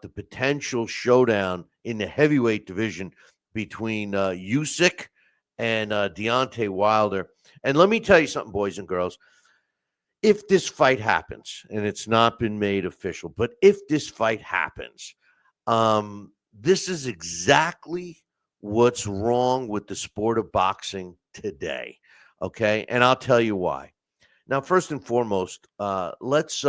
the potential showdown in the heavyweight division between Usyk and Deontay Wilder. And let me tell you something, boys and girls. If this fight happens, and it's not been made official, but if this fight happens, this is exactly what's wrong with the sport of boxing today. Okay, and I'll tell you why. Now, first and foremost, let's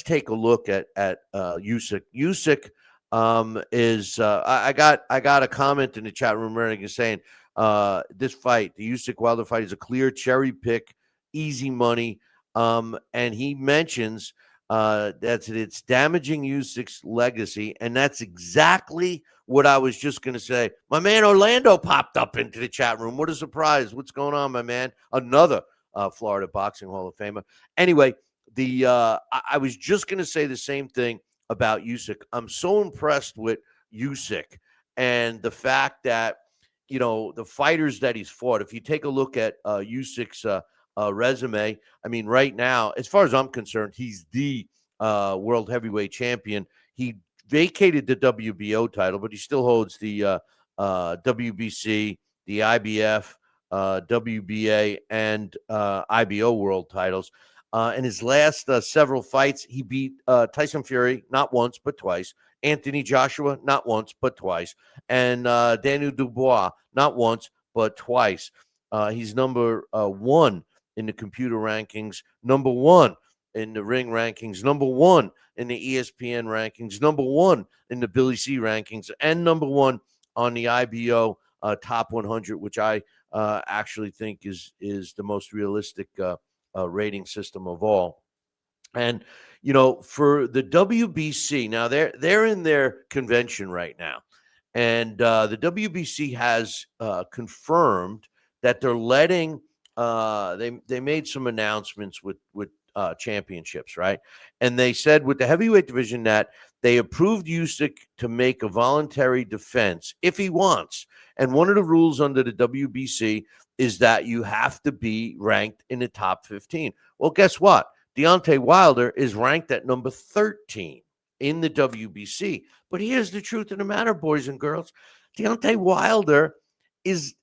take a look at Usyk. Usyk is I got a comment in the chat room earlier saying this fight, the Usyk Wilder fight, is a clear cherry pick, easy money. And he mentions that it's damaging Usyk's legacy, and that's exactly what I was just going to say. My man Orlando popped up into the chat room. What a surprise! What's going on, my man? Another Florida Boxing Hall of Famer. Anyway, I was just going to say the same thing about Usyk. I'm so impressed with Usyk and the fact that the fighters that he's fought. If you take a look at Usyk's resume, I mean, right now, as far as I'm concerned, he's the world heavyweight champion. He vacated the WBO title, but he still holds the WBC, the IBF, WBA, and IBO world titles. In his last several fights, he beat Tyson Fury not once but twice, Anthony Joshua not once but twice, and Daniel Dubois not once but twice. He's number one in the computer rankings, number one in the ring rankings, number one in the ESPN rankings, number one in the Billy C rankings, and number one on the IBO top 100, which I actually think is the most realistic rating system of all. And for the WBC, now they're in their convention right now, and the WBC has confirmed that they're letting. They made some announcements with championships, right? And they said with the heavyweight division that they approved Usyk to make a voluntary defense if he wants. And one of the rules under the WBC is that you have to be ranked in the top 15. Well, guess what? Deontay Wilder is ranked at number 13 in the WBC. But here's the truth of the matter, boys and girls. Deontay Wilder is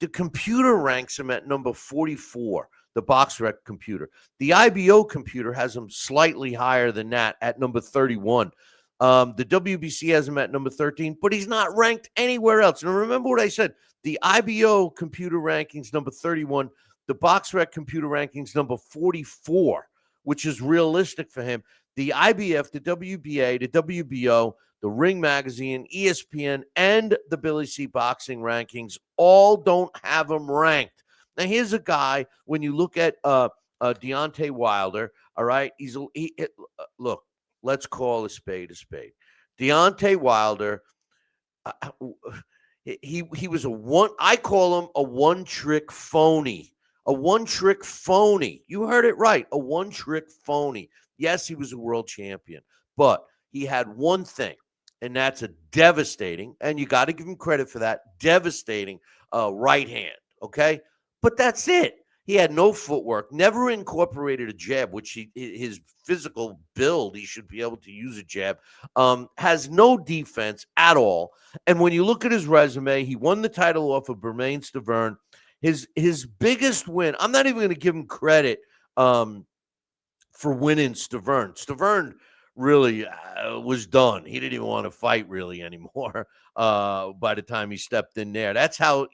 the computer ranks him at number 44, the BoxRec computer. The IBO computer has him slightly higher than that at number 31. The WBC has him at number 13, but he's not ranked anywhere else. And remember what I said. The IBO computer rankings, number 31. The BoxRec computer rankings, number 44, which is realistic for him. The IBF, the WBA, the WBO, the Ring Magazine, ESPN, and the Billy C Boxing rankings all don't have him ranked. Now, here's a guy, when you look at Deontay Wilder, all right, look, let's call a spade a spade. Deontay Wilder, he was I call him a one-trick phony. A one-trick phony. You heard it right, a one-trick phony. Yes, he was a world champion, but he had one thing, and that's a devastating, and you got to give him credit for that, devastating right hand, okay? But that's it. He had no footwork, never incorporated a jab, which his physical build, he should be able to use a jab, has no defense at all. And when you look at his resume, he won the title off of Bermane Stiverne. His biggest win, I'm not even going to give him credit for winning Stiverne. Stiverne really was done. He didn't even want to fight really anymore by the time he stepped in there. That's how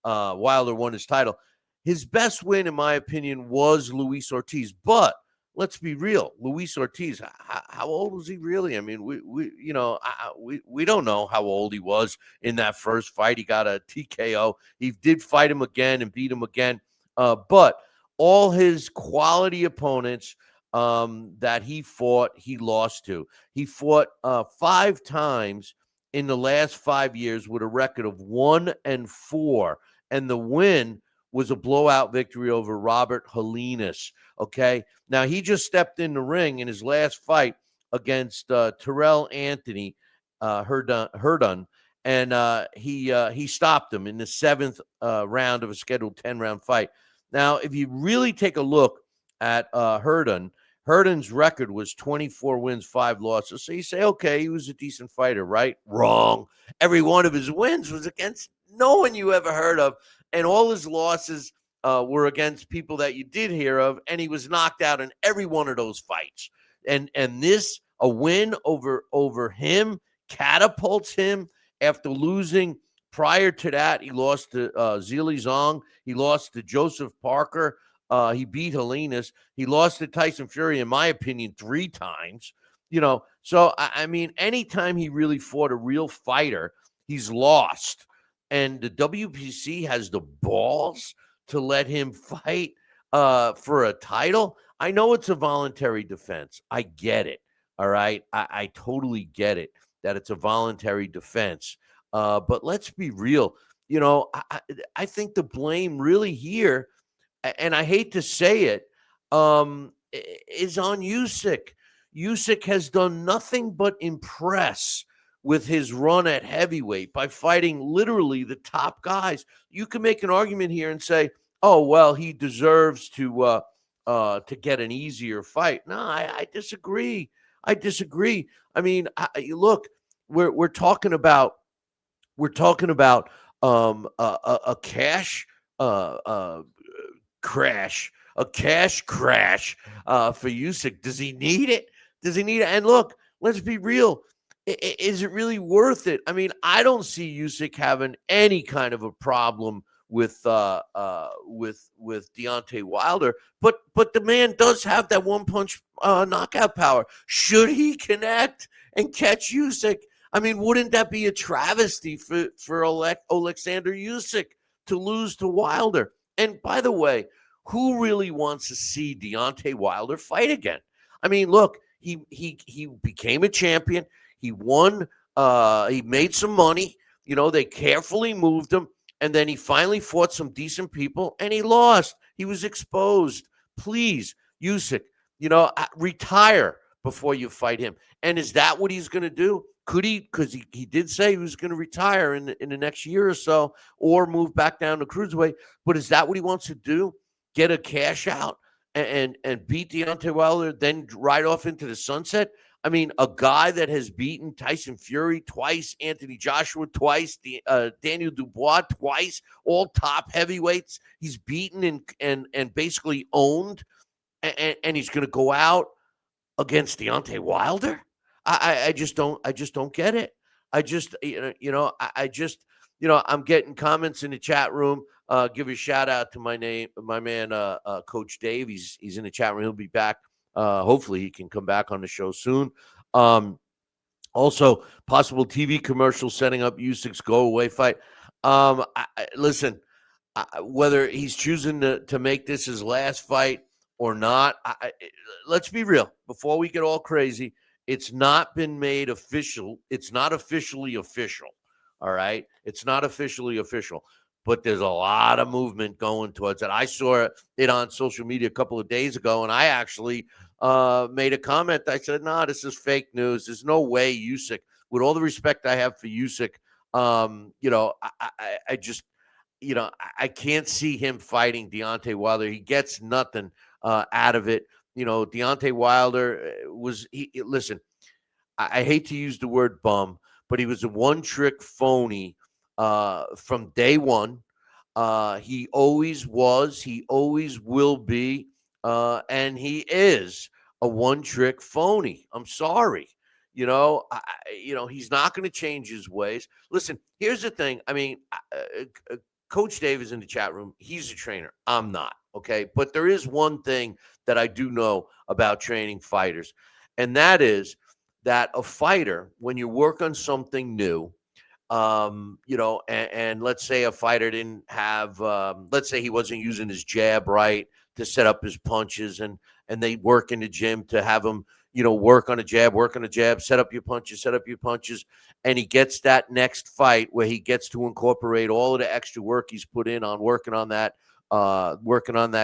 Wilder won his title. His best win, in my opinion, was Luis Ortiz. But let's be real, Luis Ortiz, how old was he really? I mean, we don't know how old he was in that first fight. He got a TKO. He did fight him again and beat him again. But all his quality opponents that he fought, he lost to. He fought 5 times in the last 5 years with a record of 1-4. And the win was a blowout victory over Robert Helenas. Okay. Now, he just stepped in the ring in his last fight against Terrell Anthony Herdun, and he stopped him in the 7th round of a scheduled 10-round fight. Now, if you really take a look at Herdun Herden's record was 24 wins, 5 losses. So you say, okay, he was a decent fighter, right? Wrong. Every one of his wins was against no one you ever heard of, and all his losses were against people that you did hear of, and he was knocked out in every one of those fights. And this, a win over him, catapults him after losing. Prior to that, he lost to Zhilei Zhang. He lost to Joseph Parker. He beat Helenas. He lost to Tyson Fury, in my opinion, 3 times. So I mean, anytime he really fought a real fighter, he's lost. And the WPC has the balls to let him fight for a title. I know it's a voluntary defense. I get it. All right. I totally get it that it's a voluntary defense. But let's be real. I think the blame really here, and I hate to say it, is on Usyk. Usyk has done nothing but impress with his run at heavyweight by fighting literally the top guys. You can make an argument here and say, "Oh, well, he deserves to get an easier fight." No, I disagree. I disagree. I mean, look, we're talking about a cash crash, a cash crash for Usyk. Does he need it? Does he need it? And look, let's be real. Is it really worth it? I mean, I don't see Usyk having any kind of a problem with Deontay Wilder, but the man does have that one punch knockout power. Should he connect and catch Usyk? I mean, wouldn't that be a travesty for Alexander Usyk to lose to Wilder? And by the way, who really wants to see Deontay Wilder fight again? I mean, look, he became a champion. He won. He made some money. They carefully moved him, and then he finally fought some decent people, and he lost. He was exposed. Please, Usyk, retire before you fight him. And is that what he's going to do? Could he? Because he did say he was going to retire in the next year or so, or move back down to cruiserweight. But is that what he wants to do? Get a cash out and beat Deontay Wilder, then ride off into the sunset? I mean, a guy that has beaten Tyson Fury twice, Anthony Joshua twice, Daniel Dubois twice, all top heavyweights. He's beaten and basically owned, and he's going to go out against Deontay Wilder? I just don't get it. I'm getting comments in the chat room. Give a shout out to my man, Coach Dave. He's in the chat room. He'll be back. Hopefully he can come back on the show soon. Also, possible TV commercial setting up Usyk's go away fight. Listen, whether he's choosing to make this his last fight or not, let's be real. Before we get all crazy, it's not been made official. It's not officially official. All right. It's not officially official, but there's a lot of movement going towards it. I saw it on social media a couple of days ago, and I actually made a comment. I said, "No, this is fake news. There's no way Usyk." With all the respect I have for Usyk, I just, I can't see him fighting Deontay Wilder. He gets nothing out of it. Deontay Wilder listen, I hate to use the word bum, but he was a one-trick phony from day one. He always was, he always will be, and he is a one-trick phony. I'm sorry. He's not going to change his ways. Listen, here's the thing. I mean, Coach Dave is in the chat room. He's a trainer. I'm not. Okay. But there is one thing that I do know about training fighters, and that is that a fighter, when you work on something new, and let's say a fighter didn't have, let's say he wasn't using his jab right to set up his punches, and they work in the gym to have him, work on a jab, set up your punches, and he gets that next fight where he gets to incorporate all of the extra work he's put in on working on that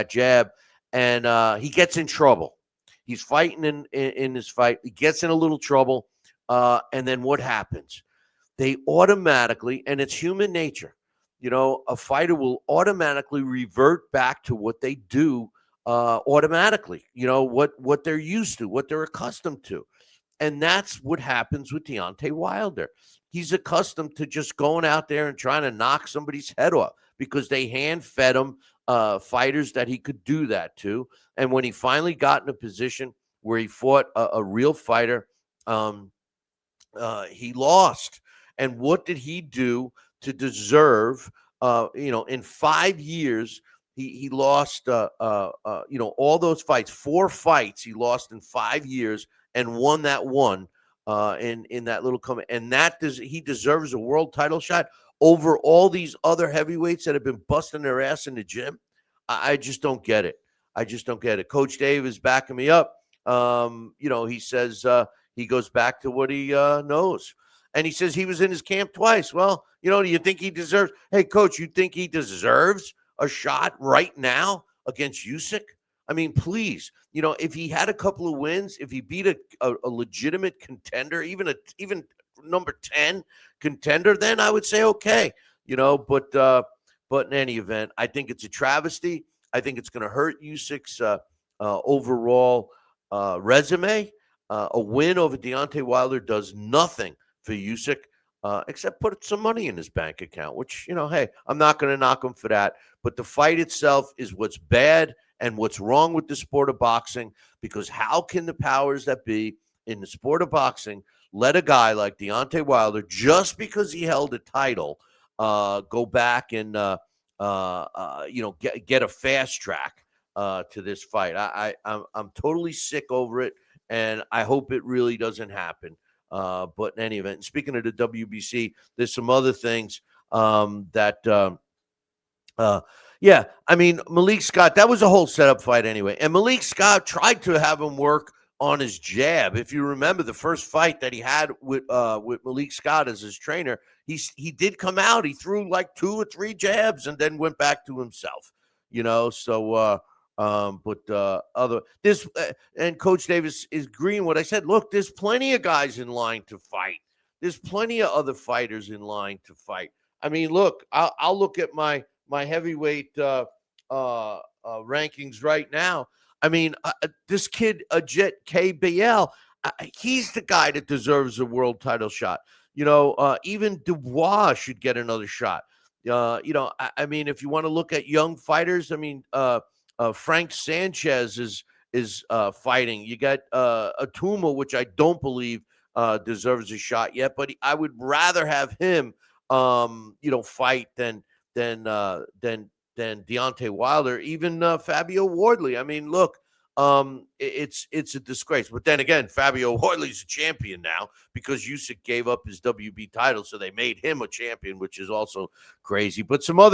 jab, and he gets in trouble. He's fighting in this fight. He gets in a little trouble, and then what happens? They automatically, and it's human nature, a fighter will automatically revert back to what they do automatically. What they're used to, what they're accustomed to. And that's what happens with Deontay Wilder. He's accustomed to just going out there and trying to knock somebody's head off because they hand fed him fighters that he could do that to. And when he finally got in a position where he fought a real fighter, he lost. And what did he do to deserve? In 5 years, he lost. All those fights, 4 fights he lost in 5 years, and won that one in that little comment. And he deserves a world title shot over all these other heavyweights that have been busting their ass in the gym. I just don't get it. I just don't get it. Coach Dave is backing me up. He says he goes back to what he knows. And he says he was in his camp twice. Well, do you think he deserves? Hey, coach, you think he deserves a shot right now against Usyk? I mean, please, if he had a couple of wins, if he beat a legitimate contender, even number 10 contender, then I would say okay. But in any event, I think it's a travesty. I think it's going to hurt Usyk's overall resume. A win over Deontay Wilder does nothing for Usyk except put some money in his bank account, which, hey, I'm not going to knock him for that. But the fight itself is what's bad and what's wrong with the sport of boxing, because how can the powers that be in the sport of boxing let a guy like Deontay Wilder, just because he held a title, go back and, get a fast track to this fight? I'm totally sick over it, and I hope it really doesn't happen. But in any event, speaking of the WBC, there's some other things that Malik Scott, that was a whole setup fight anyway. And Malik Scott tried to have him work on his jab. If you remember the first fight that he had with Malik Scott as his trainer, he did come out. He threw like 2 or 3 jabs and then went back to himself. And Coach Davis is agreeing what I said. Look, there's plenty of guys in line to fight. There's plenty of other fighters in line to fight. I mean, look, I'll look at my heavyweight rankings right now. I mean, this kid, Jet KBL, he's the guy that deserves a world title shot. Even Dubois should get another shot. I mean, if you want to look at young fighters, I mean, Frank Sanchez is fighting. You got Atuma, which I don't believe deserves a shot yet, but I would rather have him, fight than Deontay Wilder, even Fabio Wardley. I mean, look, it's a disgrace. But then again, Fabio Wardley's a champion now because Usyk gave up his WB title, so they made him a champion, which is also crazy. But some other